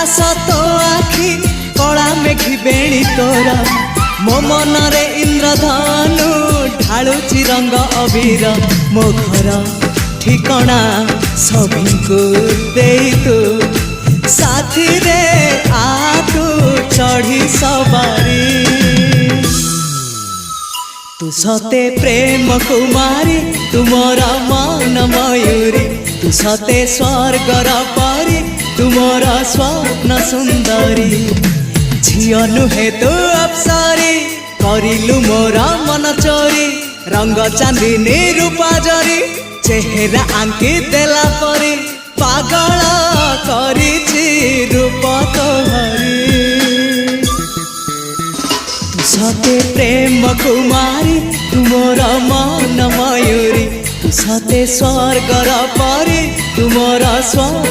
आकाश तो आखि कला मेघी बेणी तोर मो मन रे इंद्रधनु ढालुची रंग अबीर मो घर ठिकणा सभी को दे तू साथी रे आ तू चढ़ी सवारी तू सते प्रेम कुमारी तुमरा मन मयूरी तू सते स्वर्गर परी तुमरा स्वप्न सुंदरी झियो नुहे तू अप्सरी करिलु मोरा मन चोरी रंग चांदनी रूपा जरी चेहरा आंकी देला परी पागल करिछि रूप तोहरी तू सते प्रेम कुमारी तुमरा मन मयूरी तू सते स्वर्गर परी तुमरा स्व